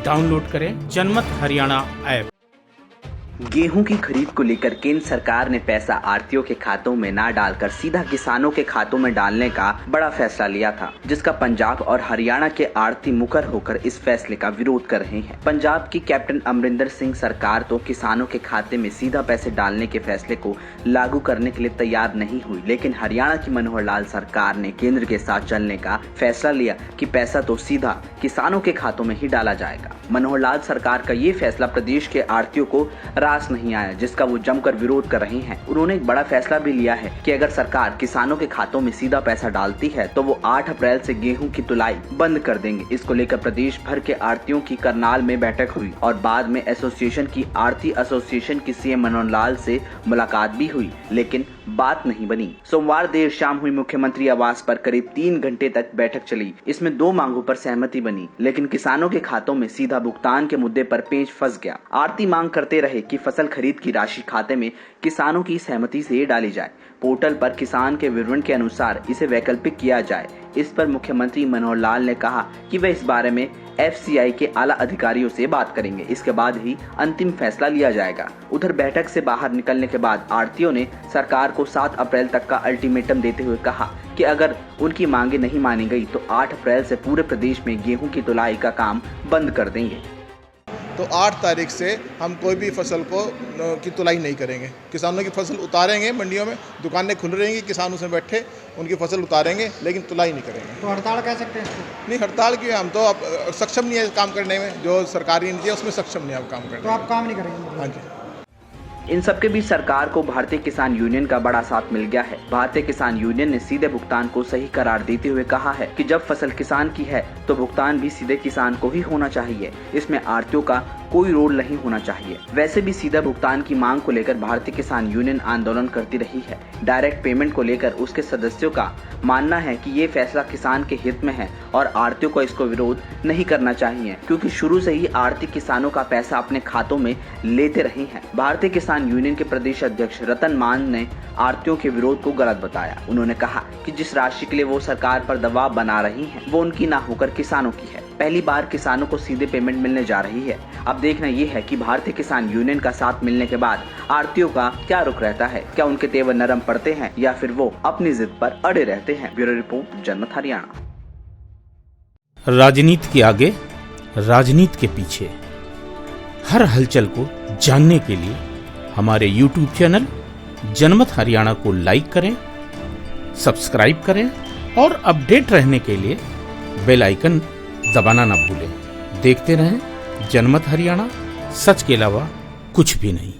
Download करें जनमत Haryana app. गेहूं की खरीद को लेकर केंद्र सरकार ने पैसा आढ़तियों के खातों में ना डालकर सीधा किसानों के खातों में डालने का बड़ा फैसला लिया था, जिसका पंजाब और हरियाणा के आढ़ती मुकर होकर इस फैसले का विरोध कर रहे हैं। पंजाब की कैप्टन अमरिंदर सिंह सरकार तो किसानों के खाते में सीधा पैसे डालने के फैसले को लागू करने के लिए तैयार नहीं हुई, लेकिन हरियाणा की मनोहर लाल सरकार ने केंद्र के साथ चलने का फैसला लिया कि पैसा तो सीधा किसानों के खातों में ही डाला जाएगा। मनोहर लाल सरकार का ये फैसला प्रदेश के आढ़तियों को रास नहीं आया, जिसका वो जमकर विरोध कर रहे हैं। उन्होंने एक बड़ा फैसला भी लिया है कि अगर सरकार किसानों के खातों में सीधा पैसा डालती है तो वो 8 अप्रैल से गेहूं की तुलाई बंद कर देंगे। इसको लेकर प्रदेश भर के आढ़तियों की करनाल में बैठक हुई और बाद में एसोसिएशन की आढ़ती एसोसिएशन की सीएम मनोहर लाल से मुलाकात भी हुई, लेकिन बात नहीं बनी। सोमवार देर शाम हुई मुख्यमंत्री आवास पर करीब 3 घंटे तक बैठक चली। इसमें 2 मांगों पर सहमति बनी, लेकिन किसानों के खातों में सीधा भुगतान के मुद्दे पर पेंच फंस गया। आढ़ती मांग करते रहे कि फसल खरीद की राशि खाते में किसानों की सहमति से डाली जाए। पोर्टल पर किसान के विवरण के अनुसार इसे वैकल्पिक किया जाए। इस पर मुख्यमंत्री मनोहर लाल ने कहा कि वे इस बारे में FCI के आला अधिकारियों से बात करेंगे, इसके बाद ही अंतिम फैसला लिया जाएगा। उधर बैठक से बाहर निकलने के बाद आढ़तियों ने सरकार को 7 अप्रैल तक का अल्टीमेटम देते हुए कहा कि अगर उनकी मांगे नहीं मानी गई तो 8 अप्रैल से पूरे प्रदेश में गेहूं की तुलाई का काम बंद कर देंगे। तो 8 तारीख से हम कोई भी फसल की तुलाई नहीं करेंगे। किसानों की फसल उतारेंगे, मंडियों में दुकानें खुल रहेंगी, किसान उसमें बैठे उनकी फसल उतारेंगे, लेकिन तुलाई नहीं करेंगे। तो हड़ताल कह सकते हैं इसको? नहीं, हड़ताल क्यों? हम तो अब सक्षम नहीं है काम करने में, जो सरकारी नीति है उसमें सक्षम नहीं है अब काम करने। तो आप काम नहीं करेंगे? हाँ जी। इन सबके बीच सरकार को भारतीय किसान यूनियन का बड़ा साथ मिल गया है। भारतीय किसान यूनियन ने सीधे भुगतान को सही करार देते हुए कहा है कि जब फसल किसान की है तो भुगतान भी सीधे किसान को ही होना चाहिए। इसमें आढ़तियों का कोई रोल नहीं होना चाहिए। वैसे भी सीधा भुगतान की मांग को लेकर भारतीय किसान यूनियन आंदोलन करती रही है। डायरेक्ट पेमेंट को लेकर उसके सदस्यों का मानना है कि ये फैसला किसान के हित में है और आढ़तियों को इसको विरोध नहीं करना चाहिए, क्योंकि शुरू से ही आढ़ती किसानों का पैसा अपने खातों में लेते रहे हैं। भारतीय किसान यूनियन के प्रदेश अध्यक्ष रतन मान ने आढ़तियों के विरोध को गलत बताया। उन्होंने कहा कि जिस राशि के लिए वो सरकार पर दबाव बना रही है वो उनकी ना होकर किसानों की है। पहली बार किसानों को सीधे पेमेंट मिलने जा रही है। अब देखना ये है कि भारतीय किसान यूनियन का साथ मिलने के बाद आढ़तियों का क्या रुख रहता है। क्या उनके तेवर नरम पड़ते हैं या फिर वो अपनी जिद पर अड़े रहते हैं। ब्यूरो रिपोर्ट, जनमत हरियाणा। राजनीति के आगे, राजनीति के पीछे, हर हलचल को जानने के लिए हमारे YouTube चैनल जनमत हरियाणा को लाइक करें, सब्सक्राइब करें और अपडेट रहने के लिए बेल आइकन दबाना ना भूलें। देखते रहें जनमत हरियाणा, सच के अलावा कुछ भी नहीं।